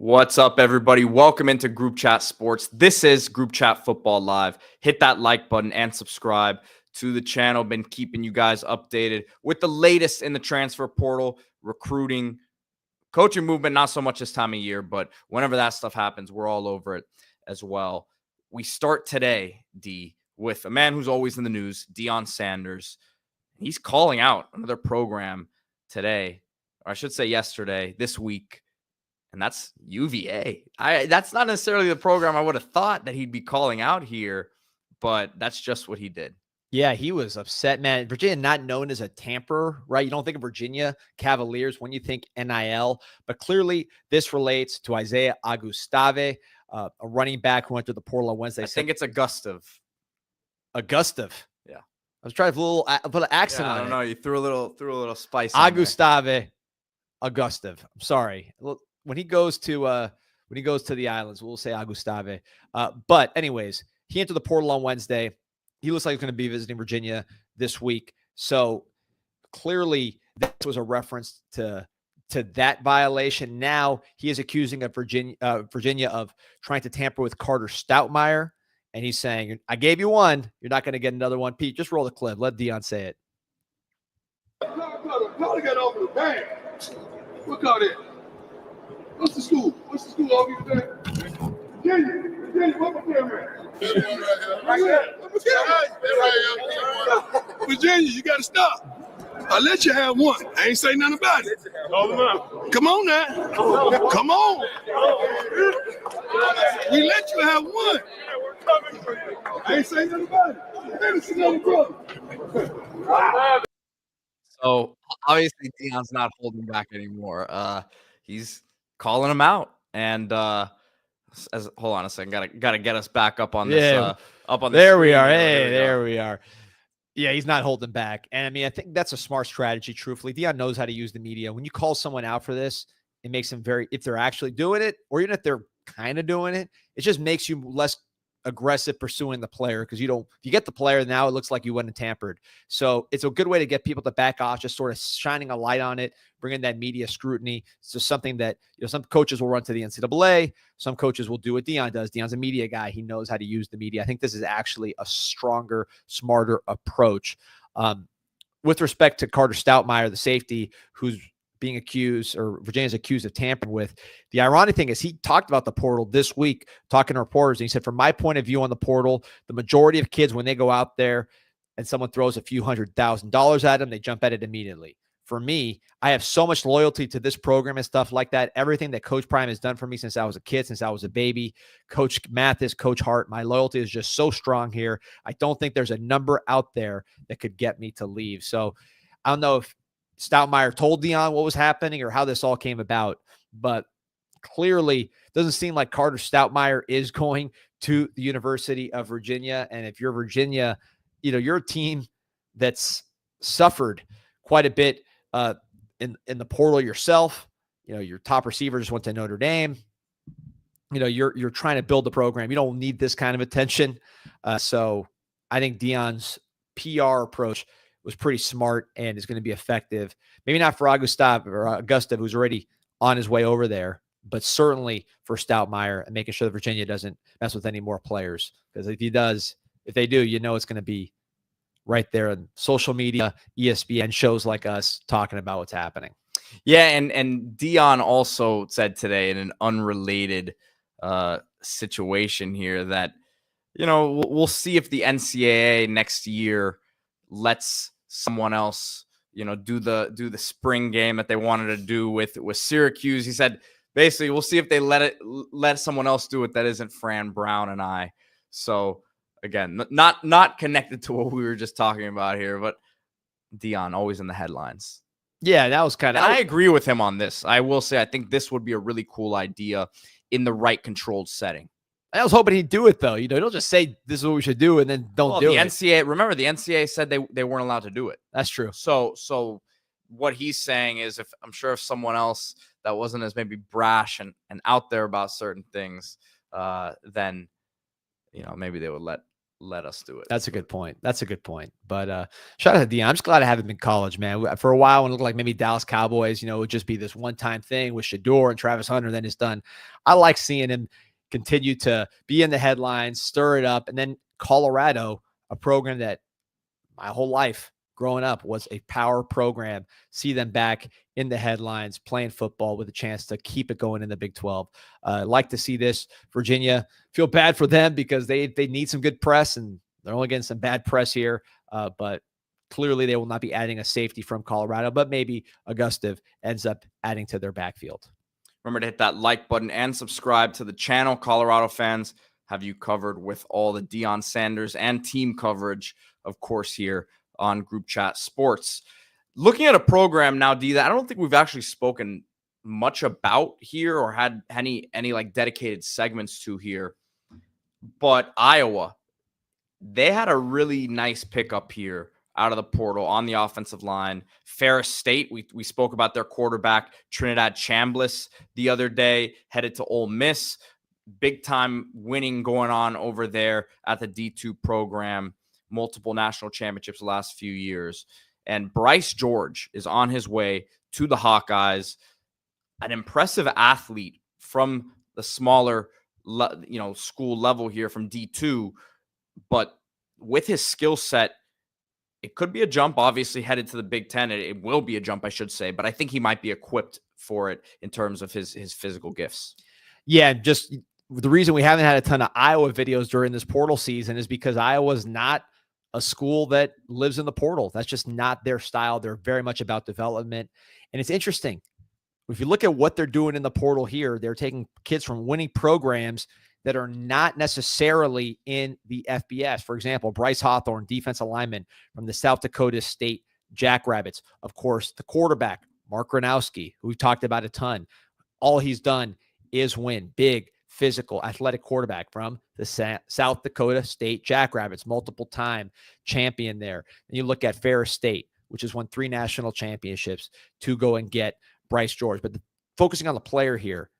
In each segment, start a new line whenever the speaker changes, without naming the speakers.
What's up, everybody? Welcome into Group Chat Sports. This is Group Chat Football Live. Hit that like button and subscribe to the channel. Been keeping you guys updated with the latest in the transfer portal, recruiting, coaching movement. Not so much this time of year, but whenever that stuff happens, we're all over it as well. We start today, D, with a man who's always in the news, Deion Sanders. He's calling out another program today, or I should say yesterday, this week. And that's UVA. That's not necessarily the program I would have thought that he'd be calling out here, but that's just what he did.
Yeah, he was upset, man. Virginia not known as a tamperer, right? You don't think of Virginia Cavaliers when you think NIL, but clearly this relates to Isaiah Augustave, a running back who went to the portal on Wednesday.
I think it's Augustave.
Augustave.
Yeah.
I was trying to put an accent on it.
I don't know. You threw a little spice.
Augustave. Augustave. I'm sorry. When he goes to the islands, we'll say Augustave. But anyways, he entered the portal on Wednesday. He looks like he's going to be visiting Virginia this week. So clearly this was a reference to that violation. Now he is accusing of Virginia of trying to tamper with Carter Stoutmeyer. And he's saying, I gave you one. You're not going to get another one. Pete, just roll the clip. Let Deion say it.
Carter got over the bag. What called it? What's the school? What's the school over there? Virginia, what my camera at? Virginia, you got to stop. I let you have one. I ain't say nothing about it. Come on now. Come on. We let you have one. I ain't say nothing about it. Finish another brother.
So obviously Deion's not holding back anymore. He's calling him out, and hold on a second, gotta get us back up on this. Up on the
there
screen.
We are. Hey, there we are. Yeah, he's not holding back, and I mean, I think that's a smart strategy. Truthfully, Deion knows how to use the media. When you call someone out for this, it makes them if they're actually doing it, or even if they're kind of doing it, it just makes you less aggressive pursuing the player, because if you get the player, now it looks like you went and tampered. So it's a good way to get people to back off, just sort of shining a light on it, bringing that media scrutiny. It's just something that, some coaches will run to the NCAA. Some coaches will do what Deion does. Deion's a media guy. He knows how to use the media. I think this is actually a stronger, smarter approach. With respect to Carter Stoutmeyer, the safety, who's being accused, or Virginia's accused of tampering with. The ironic thing is he talked about the portal this week, talking to reporters, and he said, from my point of view on the portal, the majority of kids, when they go out there and someone throws a few $100,000 at them, they jump at it immediately. For me, I have so much loyalty to this program and stuff like that. Everything that Coach Prime has done for me since I was a kid, since I was a baby, Coach Mathis, Coach Hart, my loyalty is just so strong here. I don't think there's a number out there that could get me to leave. So I don't know if Stoutmeyer told Deion what was happening or how this all came about, but clearly doesn't seem like Carter Stoutmeyer is going to the University of Virginia. And if you're Virginia, you're a team that's suffered quite a bit in the portal yourself. Your top receiver just went to Notre Dame. You're trying to build the program. You don't need this kind of attention. So I think Deion's PR approach was pretty smart and is going to be effective. Maybe not for Augustave, who's already on his way over there, but certainly for Stoutmeyer, and making sure that Virginia doesn't mess with any more players. Because if they do, it's going to be right there on social media, ESPN, shows like us talking about what's happening.
Yeah, and Deion also said today in an unrelated situation here that, we'll see if the NCAA next year lets someone else, do the spring game that they wanted to do with Syracuse. He said, basically, we'll see if they let someone else do it that isn't Fran Brown and I. So again, not connected to what we were just talking about here, but Deion always in the headlines.
Yeah, that was kind of.
I agree with him on this. I will say I think this would be a really cool idea in the right controlled setting.
I was hoping he'd do it, though. Don't just say this is what we should do and then don't do it.
Remember, the NCAA said they weren't allowed to do it.
That's true.
So what he's saying is, if someone else that wasn't as maybe brash and out there about certain things, then maybe they would let let us do it.
That's a good point. That's a good point. But shout out to Deion. I'm just glad I haven't been college, man. For a while, when it looked like maybe Dallas Cowboys, it would just be this one-time thing with Shador and Travis Hunter, then it's done. I like seeing him continue to be in the headlines, stir it up, and then Colorado, a program that my whole life growing up was a power program, see them back in the headlines playing football with a chance to keep it going in the Big 12. Like to see this. Virginia, feel bad for them because they need some good press, and they're only getting some bad press here. But clearly they will not be adding a safety from Colorado, but maybe Augusta ends up adding to their backfield.
Remember to hit that like button and subscribe to the channel. Colorado fans have you covered with all the Deion Sanders and team coverage, of course, here on Group Chat Sports. Looking at a program now, D, that I don't think we've actually spoken much about here or had any like dedicated segments to here. But Iowa, they had a really nice pickup here out of the portal on the offensive line. Ferris State, we spoke about their quarterback, Trinidad Chambliss, the other day, headed to Ole Miss. Big time winning going on over there at the D2 program. Multiple national championships the last few years. And Bryce George is on his way to the Hawkeyes, an impressive athlete from the smaller, school level here from D2. But with his skill set, it could be a jump, obviously headed to the Big Ten. It will be a jump, I should say, but I think he might be equipped for it in terms of his physical gifts.
Yeah, just the reason we haven't had a ton of Iowa videos during this portal season is because Iowa's not a school that lives in the portal. That's just not their style. They're very much about development. And it's interesting. If you look at what they're doing in the portal here, they're taking kids from winning programs that are not necessarily in the FBS. For example, Bryce Hawthorne, defensive lineman from the South Dakota State Jackrabbits. Of course, the quarterback, Mark Gronowski, who we've talked about a ton. All he's done is win. Big, physical, athletic quarterback from the South Dakota State Jackrabbits, multiple-time champion there. And you look at Ferris State, which has won 3 national championships, to go and get Bryce George. But focusing on the player here,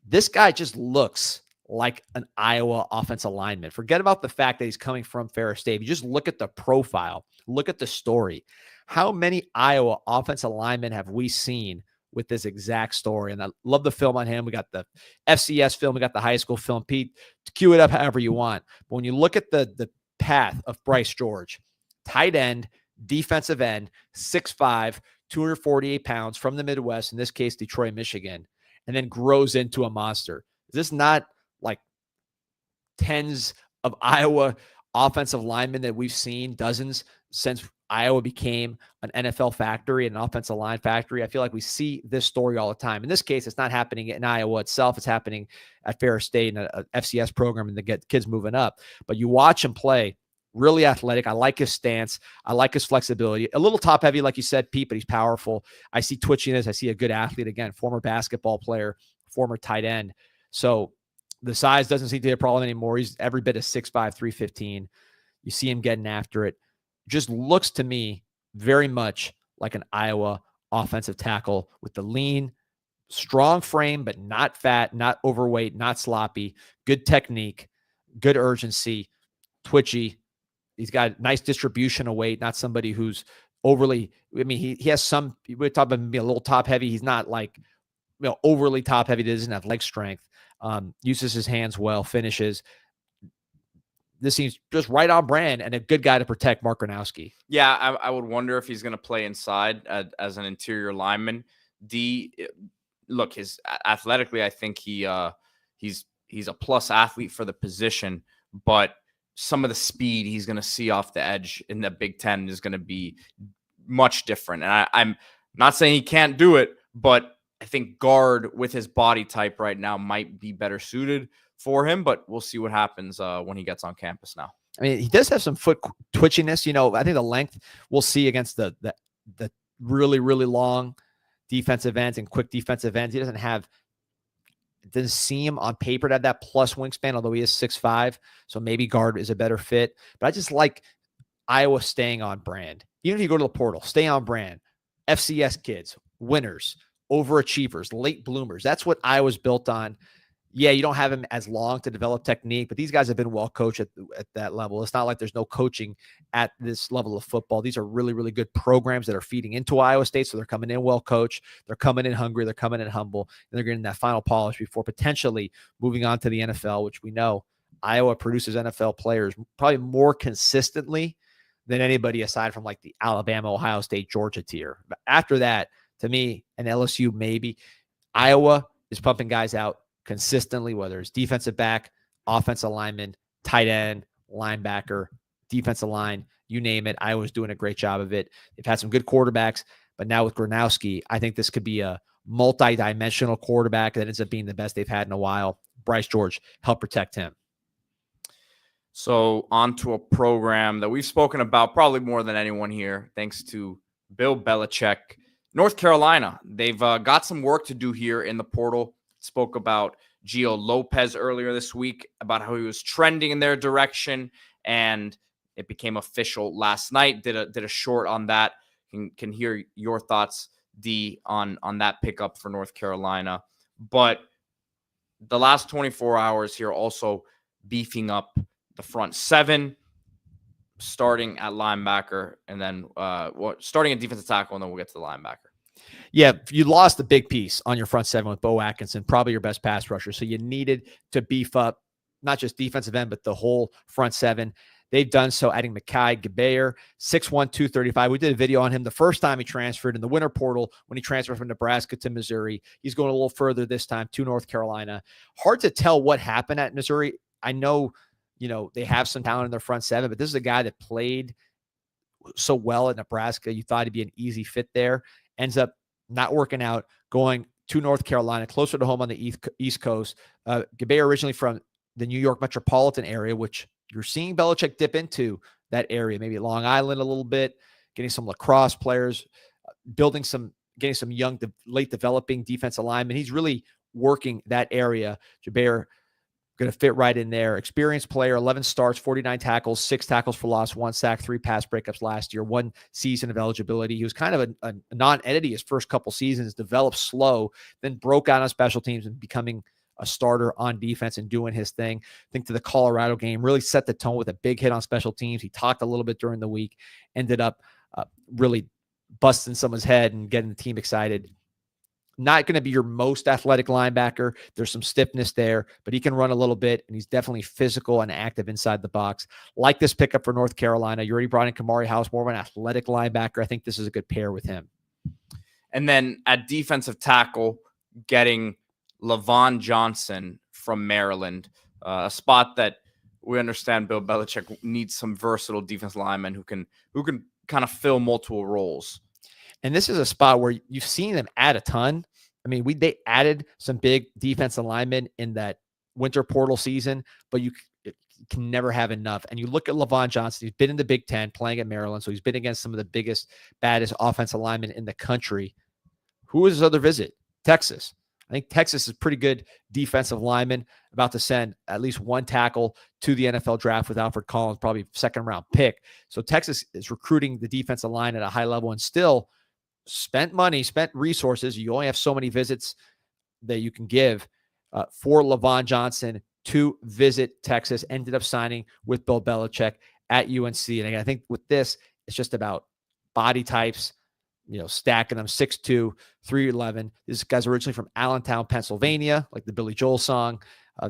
this guy just looks like an Iowa offensive lineman. Forget about the fact that he's coming from Ferris State. You just look at the profile, look at the story. How many Iowa offensive linemen have we seen with this exact story? And I love the film on him. We got the FCS film. We got the high school film. Pete, cue it up however you want. But when you look at the path of Bryce George, tight end, defensive end, 6'5", 248 pounds from the Midwest, in this case, Detroit, Michigan, and then grows into a monster. Is this not like tens of Iowa offensive linemen that we've seen, dozens, since Iowa became an NFL factory, an offensive line factory? I feel like we see this story all the time. In this case, it's not happening in Iowa itself. It's happening at Ferris State and a FCS program and to get kids moving up. But you watch him play, really athletic. I like his stance. I like his flexibility. A little top heavy, like you said, Pete, but he's powerful. I see twitchiness. I see a good athlete. Again, former basketball player, former tight end. So the size doesn't seem to be a problem anymore. He's every bit of 6'5", 315. You see him getting after it. Just looks to me very much like an Iowa offensive tackle with the lean, strong frame, but not fat, not overweight, not sloppy, good technique, good urgency, twitchy. He's got nice distribution of weight, not somebody who's overly, he has some, we're talking about being a little top heavy. He's not like, overly top heavy. He doesn't have leg strength. Uses his hands well, finishes. This seems just right on brand and a good guy to protect Mark Gronowski.
Yeah, I would wonder if he's going to play inside as an interior lineman. Look, his athletically, I think he's a plus athlete for the position, but some of the speed he's going to see off the edge in the Big Ten is going to be much different. And I'm not saying he can't do it, but I think guard with his body type right now might be better suited for him, but we'll see what happens when he gets on campus now.
I mean, he does have some foot twitchiness. I think the length we'll see against the really, really long defensive ends and quick defensive ends. He doesn't seem on paper to have that plus wingspan, although he is 6'5", so maybe guard is a better fit. But I just like Iowa staying on brand. Even if you go to the portal, stay on brand. FCS kids, winners, overachievers, late bloomers. That's what Iowa's built on. Yeah, you don't have him as long to develop technique, but these guys have been well coached at that level. It's not like there's no coaching at this level of football. These are really, really good programs that are feeding into Iowa State. So they're coming in well coached. They're coming in hungry. They're coming in humble. And they're getting that final polish before potentially moving on to the NFL, which we know Iowa produces NFL players probably more consistently than anybody aside from like the Alabama, Ohio State, Georgia tier. But after that, to me, and LSU maybe, Iowa is pumping guys out consistently, whether it's defensive back, offensive lineman, tight end, linebacker, defensive line, you name it. Iowa's doing a great job of it. They've had some good quarterbacks, but now with Gronowski, I think this could be a multi-dimensional quarterback that ends up being the best they've had in a while. Bryce George, help protect him.
So on to a program that we've spoken about probably more than anyone here, thanks to Bill Belichick. North Carolina, they've got some work to do here in the portal. Spoke about Gio Lopez earlier this week, about how he was trending in their direction, and it became official last night. Did a short on that. Can hear your thoughts, D, on that pickup for North Carolina. But the last 24 hours here also beefing up the front seven, starting at linebacker, and then starting at defensive tackle, and then we'll get to the linebacker.
Yeah, you lost the big piece on your front seven with Bo Atkinson, probably your best pass rusher. So you needed to beef up not just defensive end, but the whole front seven. They've done so, adding Mekhi Gebayer, 6'1", 235. We did a video on him the first time he transferred in the winter portal when he transferred from Nebraska to Missouri. He's going a little further this time to North Carolina. Hard to tell what happened at Missouri. I know, they have some talent in their front seven, but this is a guy that played so well at Nebraska. You thought he'd be an easy fit there. Ends up not working out, going to North Carolina, closer to home on the East Coast. Gebayer originally from the New York metropolitan area, which you're seeing Belichick dip into that area, maybe Long Island a little bit, getting some lacrosse players, getting some young, late developing defensive linemen. He's really working that area. Gebayer going to fit right in there. Experienced player, 11 starts, 49 tackles, 6 tackles for loss, 1 sack, 3 pass breakups last year, 1 season of eligibility. He was kind of a non-entity his first couple seasons, developed slow, then broke out on special teams and becoming a starter on defense and doing his thing. I think to the Colorado game, really set the tone with a big hit on special teams. He talked a little bit during the week, ended up really busting someone's head and getting the team excited. Not going to be your most athletic linebacker. There's some stiffness there, but he can run a little bit, and he's definitely physical and active inside the box. Like this pickup for North Carolina. You already brought in Kamari House, more of an athletic linebacker. I think this is a good pair with him.
And then at defensive tackle, getting Lavon Johnson from Maryland, a spot that we understand Bill Belichick needs some versatile defense linemen who can kind of fill multiple roles.
And this is a spot where you've seen them add a ton. I mean, they added some big defensive linemen in that winter portal season, but you can never have enough. And you look at Lavon Johnson, he's been in the Big Ten playing at Maryland, so he's been against some of the biggest, baddest offensive linemen in the country. Who was his other visit? Texas. I think Texas is pretty good defensive lineman, about to send at least 1 tackle to the NFL draft with Alfred Collins, probably second-round pick. So Texas is recruiting the defensive line at a high level and still spent money, spent resources. You only have so many visits that you can give for Lavon Johnson to visit Texas. Ended up signing with Bill Belichick at UNC. And again, I think with this, it's just about body types, stacking them 6'2", 311. This guy's originally from Allentown, Pennsylvania, like the Billy Joel song.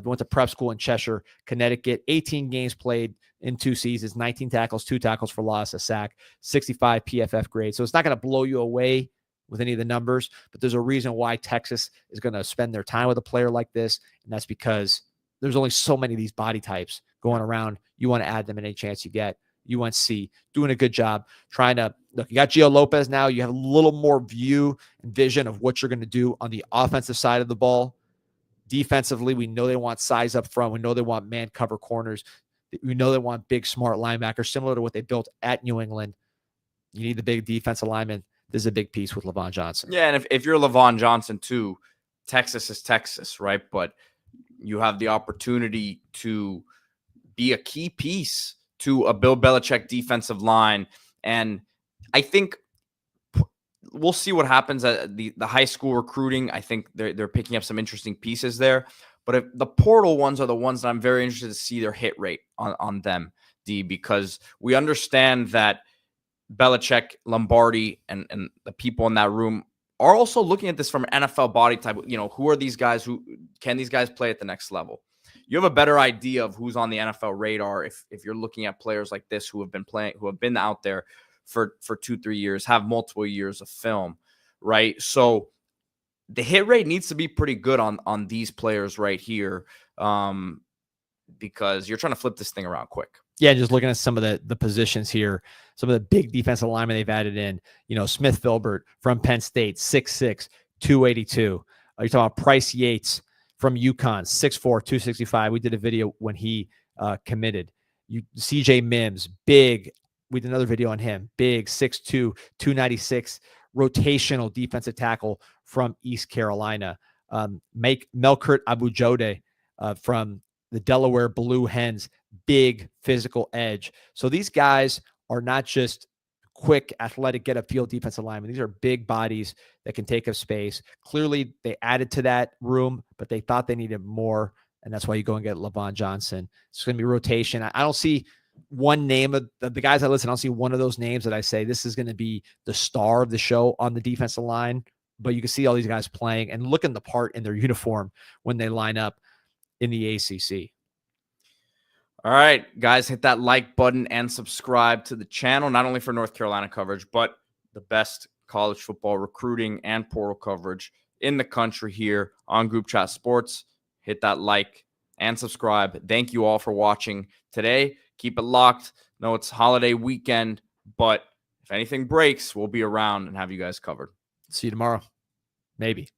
Went to prep school in Cheshire, Connecticut. 18 games played in 2 seasons, 19 tackles, 2 tackles for loss, a sack, 65 PFF grade. So it's not going to blow you away with any of the numbers, but there's a reason why Texas is going to spend their time with a player like this, and that's because there's only so many of these body types going around. You want to add them in any chance you get. UNC doing a good job trying to look. You got Gio Lopez now. You have a little more view and vision of what you're going to do on the offensive side of the ball. Defensively, we know they want size up front. We know they want man cover corners. We know they want big, smart linebackers, similar to what they built at New England. You need the big defensive lineman. This is a big piece with Lavon Johnson.
Yeah, and if you're Lavon Johnson too, Texas is Texas, right? But you have the opportunity to be a key piece to a Bill Belichick defensive line. And I think we'll see what happens at the high school recruiting. I think they're picking up some interesting pieces there. But if the portal ones are the ones that I'm very interested to see their hit rate on them, D, because we understand that Belichick, Lombardi, and the people in that room are also looking at this from an NFL body type. Who are these guys? Who can these guys play at the next level? You have a better idea of who's on the NFL radar if you're looking at players like this who have been out there for 2-3 years, have multiple years of film, right? So the hit rate needs to be pretty good on these players right here, because you're trying to flip this thing around quick.
Yeah, just looking at some of the positions here, some of the big defensive linemen they've added in. Smith Filbert from Penn State, 6'6", 282. You're talking about Price Yates from UConn, 6'4", 265. We did a video when he committed. CJ Mims, big. We did another video on him, big, 6'2", 296, rotational defensive tackle from East Carolina. Melkert Abujode from the Delaware Blue Hens, big physical edge. So these guys are not just quick, athletic, get upfield defensive linemen. These are big bodies that can take up space. Clearly, they added to that room, but they thought they needed more, and that's why you go and get Levon Johnson. It's going to be rotation. I don't see one name of the guys I listen. I don't see one of those names that I say this is going to be the star of the show on the defensive line, but you can see all these guys playing and looking the part in their uniform when they line up in the ACC.
All right, guys, hit that like button and subscribe to the channel, not only for North Carolina coverage, but the best college football recruiting and portal coverage in the country here on Group Chat Sports. Hit that like and subscribe. Thank you all for watching today. Keep it locked. No, it's holiday weekend, but if anything breaks, we'll be around and have you guys covered.
See you tomorrow. Maybe.